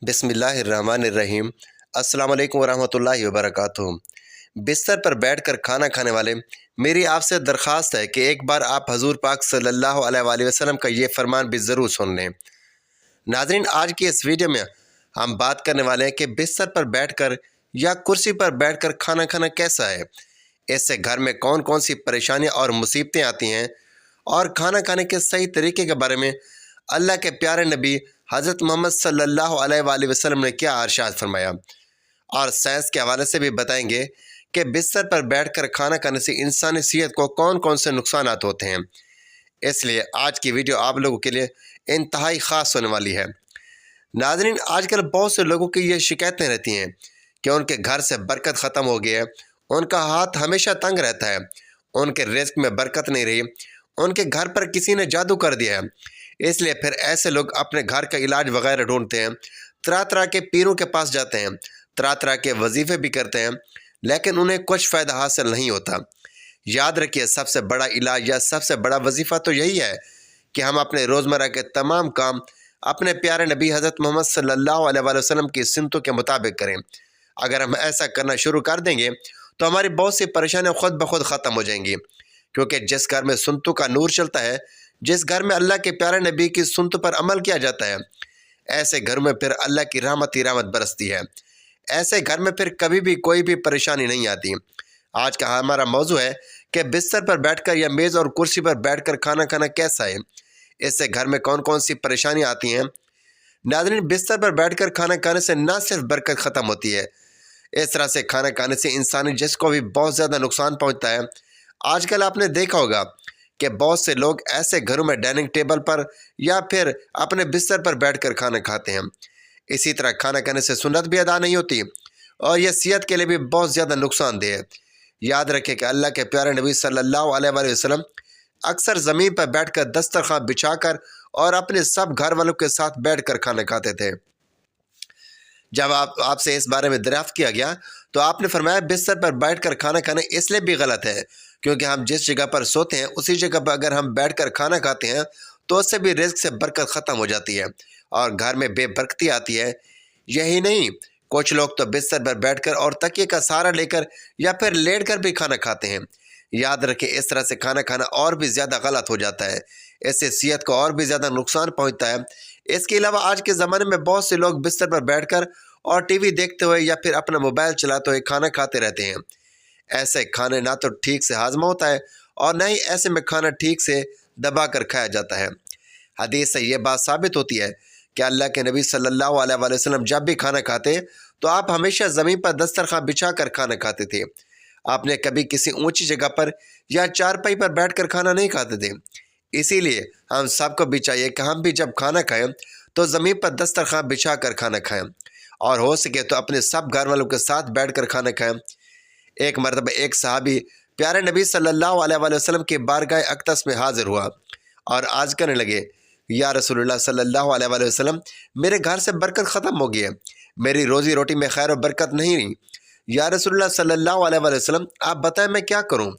बिस्मिल्लाहिर्रहमानिर्रहीम। अस्सलाम वालेकुम वरहमतुल्लाहि वबरकातुहू। बिस्तर पर बैठकर खाना खाने वाले, मेरी आपसे दरख्वास्त है कि एक बार आप हजूर पाक सल्लल्लाहु अलैहि वसल्लम का ये फरमान भी ज़रूर सुन लें। नाज़रीन, आज की इस वीडियो में हम बात करने वाले हैं कि बिस्तर पर बैठकर या कुर्सी पर बैठकर खाना खाना कैसा है, इससे घर में कौन कौन सी परेशानियां और मुसीबतें आती हैं, और खाना खाने के सही तरीके के बारे में अल्लाह के प्यारे नबी हज़रत मोहम्मद सल्लल्लाहु अलैहि वसल्लम ने क्या इरशाद फरमाया। और साइंस के हवाले से भी बताएंगे कि बिस्तर पर बैठकर खाना खाने से इंसानी सेहत को कौन कौन से नुकसान होते हैं। इसलिए आज की वीडियो आप लोगों के लिए इंतहाई ख़ास होने वाली है। नाज़रीन, आजकल बहुत से लोगों की ये शिकायतें रहती हैं कि उनके घर से बरकत ख़त्म हो गई है, उनका हाथ हमेशा तंग रहता है, उनके रिस्क में बरकत नहीं रही, उनके घर पर किसी ने जादू कर दिया है। इसलिए फिर ऐसे लोग अपने घर का इलाज वगैरह ढूंढते हैं, तरह तरह के पीरों के पास जाते हैं, तरह तरह के वजीफ़े भी करते हैं, लेकिन उन्हें कुछ फ़ायदा हासिल नहीं होता। याद रखिए, सबसे बड़ा इलाज या सबसे बड़ा वजीफ़ा तो यही है कि हम अपने रोज़मर्रा के तमाम काम अपने प्यारे नबी हज़रत मोहम्मद सल्लल्लाहु अलैहि वसल्लम की सुन्नतों के मुताबिक करें। अगर हम ऐसा करना शुरू कर देंगे तो हमारी बहुत सी परेशानियाँ खुद ब खुद ख़त्म हो जाएंगी, क्योंकि जिस घर में सुन्नतों का नूर चलता है, जिस घर में अल्लाह के प्यारे नबी की सुन्नतों पर अमल किया जाता है, ऐसे घर में फिर अल्लाह की रहमत ही रहमत बरसती है। ऐसे घर में फिर कभी भी कोई भी परेशानी नहीं आती। आज का हमारा मौजू है कि बिस्तर पर बैठकर या मेज़ और कुर्सी पर बैठकर खाना खाना कैसा है, इससे घर में कौन कौन सी परेशानियाँ आती हैं। नाज़रीन, बिस्तर पर बैठकर खाना खाने से न सिर्फ बरकत ख़त्म होती है, इस तरह से खाना खाने से इंसानी जिस्म को भी बहुत ज़्यादा नुकसान पहुंचता है। आजकल आपने देखा होगा कि बहुत से लोग ऐसे घरों में डाइनिंग टेबल पर या फिर अपने बिस्तर पर बैठकर खाना खाते हैं। इसी तरह खाना खाने से सुन्नत भी अदा नहीं होती और यह सेहत के लिए भी बहुत ज़्यादा नुकसानदेह है। याद रखें कि अल्लाह के प्यारे नबी सल्लल्लाहु अलैहि वसल्लम अक्सर ज़मीन पर बैठकर दस्तरखान बिछाकर और अपने सब घर वालों के साथ बैठकर खाना खाते थे। जब आपसे इस बारे में दरियाफ्त किया गया तो आपने फरमाया, बिस्तर पर बैठकर खाना खाना इसलिए भी गलत है क्योंकि हम जिस जगह पर सोते हैं उसी जगह पर अगर हम बैठकर खाना खाते हैं तो उससे भी रिज़्क से बरकत ख़त्म हो जाती है और घर में बेबरकती आती है। यही नहीं, कुछ लोग तो बिस्तर पर बैठकर और तकिए का सहारा लेकर या फिर लेट कर भी खाना खाते हैं। याद रखें, इस तरह से खाना खाना और भी ज़्यादा गलत हो जाता है, इससे सेहत को और भी ज़्यादा नुकसान पहुंचता है। इसके अलावा आज के ज़माने में बहुत से लोग बिस्तर पर बैठकर और टीवी देखते हुए या फिर अपना मोबाइल चलाते हुए खाना खाते रहते हैं। ऐसे खाने ना तो ठीक से हाजमा होता है और न ही ऐसे में खाना ठीक से दबा कर खाया जाता है। हदीस से ये बात साबित होती है कि अल्लाह के नबी सल्लल्लाहु अलैहि वसल्लम जब भी खाना खाते तो आप हमेशा ज़मीन पर दस्तरखान बिछा कर खाना खाते थे। आपने कभी किसी ऊंची जगह पर या चारपाई पर बैठकर खाना नहीं खाते थे। इसीलिए हम सबको भी चाहिए कि हम भी जब खाना खाएं तो ज़मीन पर दस्तरखान बिछा कर खाना खाएं और हो सके तो अपने सब घर वालों के साथ बैठकर खाना खाएं। एक मरतबा एक सहाबी प्यारे नबी सल्लल्लाहु अलैहि वसल्लम के बारगाह अक़दस में हाजिर हुआ और आज कहने लगे, या रसूलुल्लाह सल्लल्लाहु अलैहि वसल्लम, मेरे घर से बरकत ख़त्म हो गई है, मेरी रोज़ी रोटी में खैर और बरकत नहीं रही। या रसूलुल्लाह सल्लल्लाहु अलैहि वसल्लम, आप बताएं मैं क्या करूं।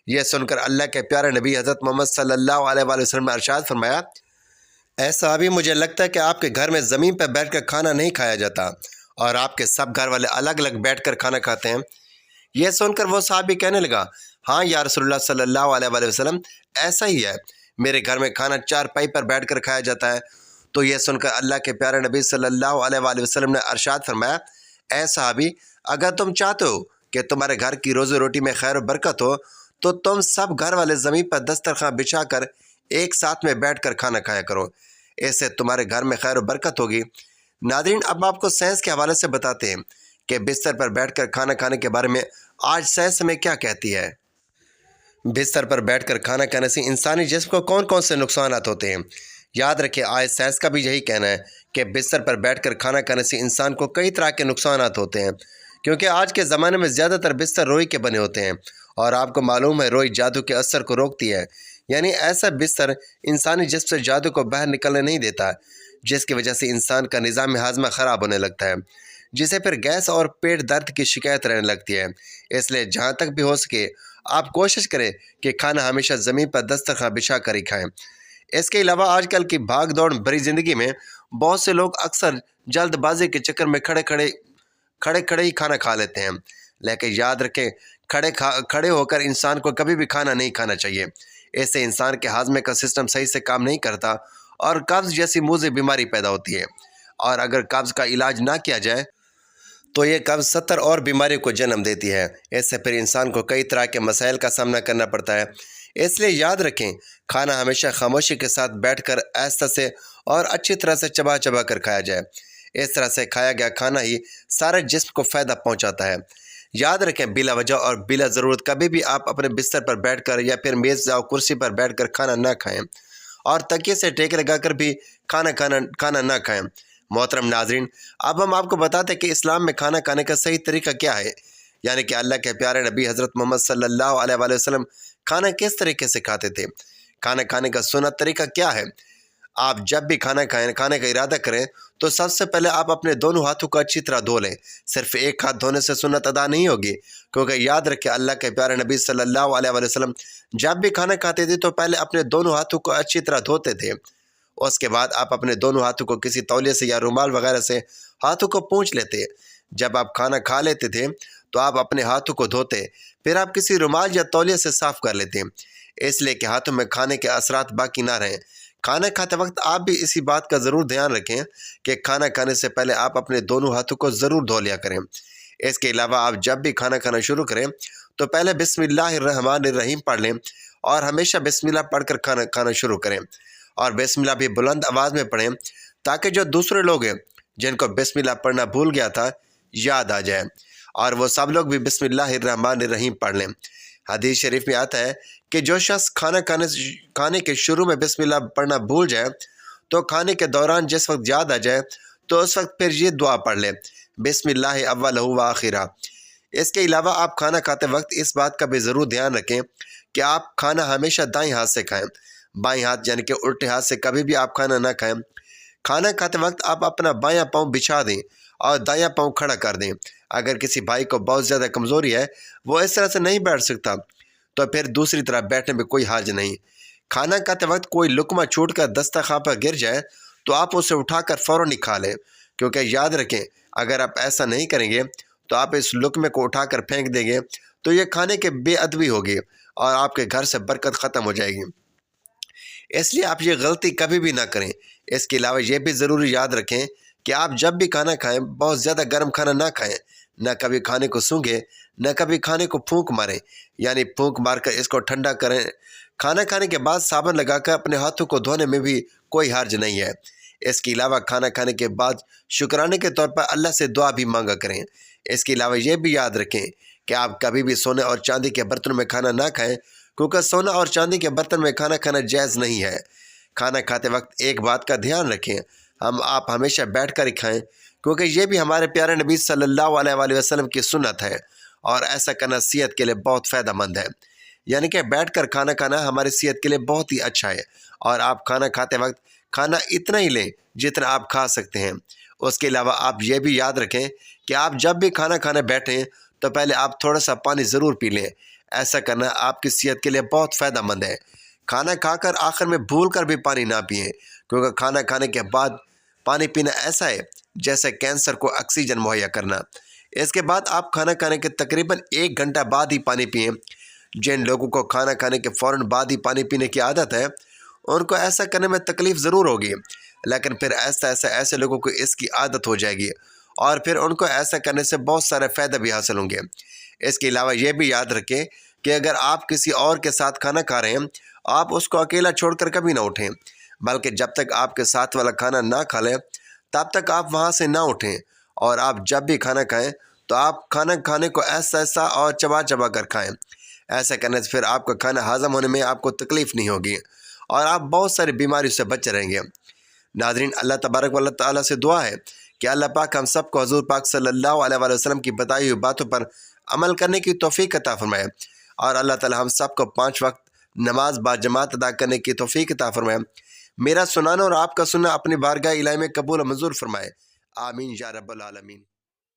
यह सुनकर अल्लाह के प्यारे नबी हज़रत मोहम्मद सल्लल्लाहु अलैहि वसल्लम ने इरशाद फरमाया, ऐसा अभी मुझे लगता है कि आपके घर में ज़मीन पर बैठकर खाना नहीं खाया जाता और आपके सब घर वाले अलग अलग बैठकर खाना खाते हैं। यह सुनकर वो साहबी कहने लगा, हाँ या रसूलुल्लाह सल्लल्लाहु अलैहि वसल्लम, ऐसा ही है, मेरे घर में खाना चारपाई पर बैठकर खाया जाता है। तो यह सुनकर अल्लाह के प्यारे नबी सल्लल्लाहु अलैहि वसल्लम ने इरशाद फरमाया, ऐ सहाबी, अगर तुम चाहते हो कि तुम्हारे घर की रोज़ी रोटी में खैर और बरकत हो तो तुम सब घर वाले ज़मीन पर दस्तरखान बिछा कर एक साथ में बैठकर खाना खाया करो, इससे तुम्हारे घर में खैर और बरकत होगी। नाज़रीन, अब आपको साइंस के हवाले से बताते हैं कि बिस्तर पर बैठकर खाना खाने के बारे में आज साइंस में क्या कहती है। बिस्तर पर बैठकर खाना खाने से इंसानी जिस्म को कौन कौन से नुकसान होते हैं। याद रखिए, आज साइंस का भी यही कहना है कि बिस्तर पर बैठकर खाना खाने से इंसान को कई तरह के नुकसान होते हैं, क्योंकि आज के ज़माने में ज़्यादातर बिस्तर रोई के बने होते हैं और आपको मालूम है रोई जादू के असर को रोकती है। यानी ऐसा बिस्तर इंसानी जिस्म से जादू को बाहर निकलने नहीं देता, जिसकी वजह से इंसान का निज़ाम हाजमा ख़राब होने लगता है, जिसे फिर गैस और पेट दर्द की शिकायत रहने लगती है। इसलिए जहाँ तक भी हो सके आप कोशिश करें कि खाना हमेशा ज़मीन पर दस्तरखान बिछा कर ही खाएँ। اس کے علاوہ آج کل کی بھاگ دوڑ بھری زندگی میں بہت سے لوگ اکثر جلد بازی کے چکر میں کھڑے ہی کھانا کھا لیتے ہیں، لیکن یاد رکھیں کھڑے ہو کر انسان کو کبھی بھی کھانا نہیں کھانا چاہیے۔ اس سے انسان کے ہاضمے کا سسٹم صحیح سے کام نہیں کرتا اور قبض جیسی موذی بیماری پیدا ہوتی ہے، اور اگر قبض کا علاج نہ کیا جائے تو یہ قبض 70 اور بیماریوں کو جنم دیتی ہے۔ اس سے پھر انسان کو کئی طرح کے مسائل کا سامنا کرنا پڑتا ہے۔ اس لیے یاد رکھیں کھانا ہمیشہ خاموشی کے ساتھ بیٹھ کر آہستہ سے اور اچھی طرح سے چبا چبا کر کھایا جائے۔ اس طرح سے کھایا گیا کھانا ہی سارے جسم کو فائدہ پہنچاتا ہے۔ یاد رکھیں بلا وجہ اور بلا ضرورت کبھی بھی آپ اپنے بستر پر بیٹھ کر یا پھر میز یا کرسی پر بیٹھ کر کھانا نہ کھائیں، اور تکیے سے ٹیک لگا کر بھی کھانا نہ کھائیں۔ محترم ناظرین، اب ہم آپ کو بتاتے ہیں کہ اسلام میں کھانا کھانے کا صحیح طریقہ کیا ہے، یعنی کہ اللہ کے پیارے نبی حضرت محمد صلی اللہ علیہ وآلہ وسلم کھانا کس طریقے سے کھاتے تھے۔ کھانا کھانے کا سنت طریقہ کیا ہے؟ آپ جب بھی کھانا کھانے کا ارادہ کریں تو سب سے پہلے آپ اپنے دونوں ہاتھوں کو اچھی طرح دھو لیں۔ صرف ایک ہاتھ دھونے سے سنت ادا نہیں ہوگی، کیونکہ یاد رکھیں اللہ کے پیارے نبی صلی اللہ علیہ وآلہ وسلم جب بھی کھانا کھاتے تھے تو پہلے اپنے دونوں ہاتھوں کو اچھی طرح دھوتے تھے۔ اس کے بعد آپ اپنے دونوں ہاتھوں کو کسی تولیے سے یا رومال وغیرہ سے ہاتھوں کو پونچھ لیتے۔ جب آپ کھانا کھا لیتے تھے تو آپ اپنے ہاتھوں کو دھوتے، پھر آپ کسی رومال یا تولیے سے صاف کر لیتے، اس لیے کہ ہاتھوں میں کھانے کے اثرات باقی نہ رہیں۔ کھانا کھاتے وقت آپ بھی اسی بات کا ضرور دھیان رکھیں کہ کھانا کھانے سے پہلے آپ اپنے دونوں ہاتھوں کو ضرور دھو لیا کریں۔ اس کے علاوہ آپ جب بھی کھانا کھانا شروع کریں تو پہلے بسم اللہ الرحمن الرحیم پڑھ لیں، اور ہمیشہ بسم اللہ پڑھ کر کھانا شروع کریں، اور بسم اللہ بھی بلند آواز میں پڑھیں تاکہ جو دوسرے لوگ ہیں جن کو بسم اللہ پڑھنا بھول گیا تھا یاد آ جائے، اور وہ سب لوگ بھی بسم اللہ الرحمن الرحیم پڑھ لیں۔ حدیث شریف میں آتا ہے کہ جو شخص کھانے کے شروع میں بسم اللہ پڑھنا بھول جائے تو کھانے کے دوران جس وقت یاد آ جائے تو اس وقت پھر یہ دعا پڑھ لے، بسم اللہ اولہ و آخرہ۔ اس کے علاوہ آپ کھانا کھاتے وقت اس بات کا بھی ضرور دھیان رکھیں کہ آپ کھانا ہمیشہ دائیں ہاتھ سے کھائیں، بائیں ہاتھ یعنی کہ الٹے ہاتھ سے کبھی بھی آپ کھانا نہ کھائیں۔ کھانا کھاتے وقت آپ اپنا بایاں پاؤں بچھا دیں اور دایاں پاؤں کھڑا کر دیں۔ اگر کسی بھائی کو بہت زیادہ کمزوری ہے، وہ اس طرح سے نہیں بیٹھ سکتا، تو پھر دوسری طرح بیٹھنے میں کوئی حرج نہیں۔ کھانا کھاتے وقت کوئی لقمہ چھوٹ کر دسترخوان پر گر جائے تو آپ اسے اٹھا کر فوراً ہی کھا لیں، کیونکہ یاد رکھیں اگر آپ ایسا نہیں کریں گے تو آپ اس لقمے کو اٹھا کر پھینک دیں گے تو یہ کھانے کے بے ادبی ہوگی اور آپ کے گھر سے برکت ختم ہو جائے گی۔ اس لیے آپ یہ غلطی کبھی بھی نہ کریں۔ اس کے علاوہ یہ بھی ضروری یاد رکھیں کہ آپ جب بھی کھانا کھائیں بہت زیادہ گرم کھانا نہ کھائیں، نہ کبھی کھانے کو سونگھیں، نہ کبھی کھانے کو پھونک ماریں، یعنی پھونک مار کر اس کو ٹھنڈا کریں۔ کھانا کھانے کے بعد صابن لگا کر اپنے ہاتھوں کو دھونے میں بھی کوئی حرج نہیں ہے۔ اس کے علاوہ کھانا کھانے کے بعد شکرانے کے طور پر اللہ سے دعا بھی مانگا کریں۔ اس کے علاوہ یہ بھی یاد رکھیں کہ آپ کبھی بھی سونے اور چاندی کے برتنوں میں کھانا نہ کھائیں، کیونکہ سونا اور چاندی کے برتن میں کھانا کھانا جائز نہیں ہے۔ کھانا کھاتے وقت ایک بات کا دھیان رکھیں، آپ ہمیشہ بیٹھ کر ہی کھائیں، کیونکہ یہ بھی ہمارے پیارے نبی صلی اللہ علیہ وآلہ وسلم کی سنت ہے، اور ایسا کرنا صحت کے لیے بہت فائدہ مند ہے۔ یعنی کہ بیٹھ کر کھانا کھانا ہماری صحت کے لیے بہت ہی اچھا ہے، اور آپ کھانا کھاتے وقت کھانا اتنا ہی لیں جتنا آپ کھا سکتے ہیں۔ اس کے علاوہ آپ یہ بھی یاد رکھیں کہ آپ جب بھی کھانا کھانے بیٹھیں تو پہلے آپ تھوڑا سا پانی ضرور پی لیں۔ ایسا کرنا آپ کی صحت کے لیے بہت فائدہ مند ہے۔ کھانا کھا کر آخر میں بھول کر بھی پانی نہ پئیں، کیونکہ کھانا کھانے کے بعد پانی پینا ایسا ہے جیسے کینسر کو آکسیجن مہیا کرنا۔ اس کے بعد آپ کھانا کھانے کے تقریباً 1 گھنٹہ بعد ہی پانی پئیں۔ جن لوگوں کو کھانا کھانے کے فوراً بعد ہی پانی پینے کی عادت ہے ان کو ایسا کرنے میں تکلیف ضرور ہوگی، لیکن پھر ایسا ایسے لوگوں کو اس کی عادت ہو جائے گی، اور پھر ان کو ایسا کرنے سے بہت سارے فائدے بھی حاصل ہوں گے۔ اس کے علاوہ یہ بھی یاد رکھیں کہ اگر آپ کسی اور کے ساتھ کھانا کھا رہے ہیں، آپ اس کو اکیلا چھوڑ کر کبھی نہ اٹھیں، بلکہ جب تک آپ کے ساتھ والا کھانا نہ کھا لیں تب تک آپ وہاں سے نہ اٹھیں، اور آپ جب بھی کھانا کھائیں تو آپ کھانا کھانے کو ایسا اور چبا چبا کر کھائیں۔ ایسا کرنے سے پھر آپ کا کھانا ہضم ہونے میں آپ کو تکلیف نہیں ہوگی، اور آپ بہت ساری بیماریوں سے بچ رہیں گے۔ ناظرین، اللہ تبارک و اللہ تعالیٰ سے دعا ہے کہ اللہ پاک ہم سب کو حضور پاک صلی اللہ علیہ وآلہ وسلم کی بتائی ہوئی باتوں پر عمل کرنے کی توفیق عطا فرمائے، اور اللہ تعالیٰ ہم سب کو 5 وقت نماز با جماعت ادا کرنے کی توفیق عطا فرمائے۔ میرا سنانا اور آپ کا سننا اپنی بارگاہ الہی میں قبول و منظور فرمائے، آمین یا رب العالمین۔